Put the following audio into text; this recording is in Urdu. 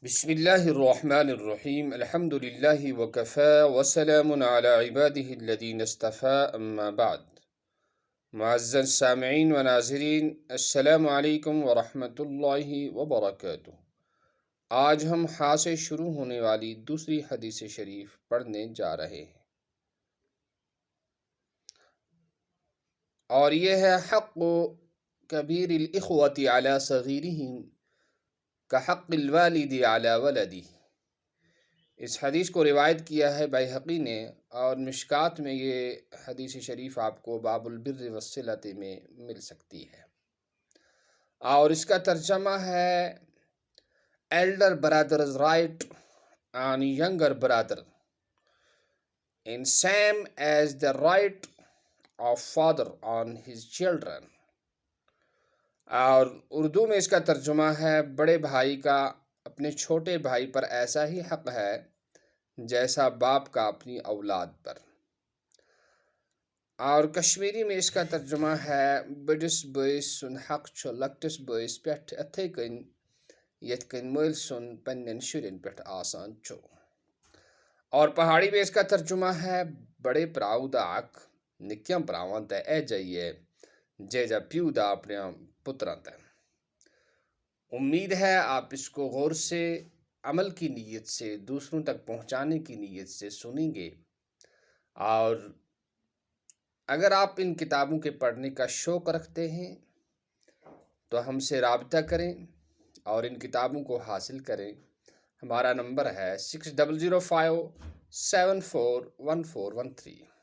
بسم اللہ الرحمن الرحیم الحمد للہ وکفی وسلام علی عبادہ الذین اصطفی اما بعد۔ معزز سامعین و ناظرین، السلام علیکم ورحمۃ اللہ وبرکاتہ۔ آج ہم ہا سے شروع ہونے والی دوسری حدیث شریف پڑھنے جا رہے ہیں، اور یہ ہے حق کبیر الاخوۃ علی صغیرہم کحق الوالد علی ولدہ۔ اس حدیث کو روایت کیا ہے بیہقی نے، اور مشکات میں یہ حدیث شریف آپ کو باب البر والصلۃ میں مل سکتی ہے، اور اس کا ترجمہ ہے elder brothers right on younger Brother in same as the right of father on his children. اور اردو میں اس کا ترجمہ ہے بڑے بھائی کا اپنے چھوٹے بھائی پر ایسا ہی حق ہے جیسا باپ کا اپنی اولاد پر۔ اور کشمیری میں اس کا ترجمہ ہے بڑس بٲیس سُنٛد حق چھُ لۄکٹِس بٲیس پٮ۪ٹھ اِتھَے کٔنۍ یِتھ کٔنۍ مٲلۍ سُنٛد پنٛنٮ۪ن شُرٮ۪ن پٮ۪ٹھ آسان چھُ۔ اور پہاڑی میں اس کا ترجمہ ہے بڑے پراؤ دا اکھ نِکیاں پراوان تے اے جائیے جیجا پیو دا اپنے پتراں تے۔ امید ہے آپ اس کو غور سے، عمل کی نیت سے، دوسروں تک پہنچانے کی نیت سے سنیں گے، اور اگر آپ ان کتابوں کے پڑھنے کا شوق رکھتے ہیں تو ہم سے رابطہ کریں اور ان کتابوں کو حاصل کریں۔ ہمارا نمبر ہے 6005741413۔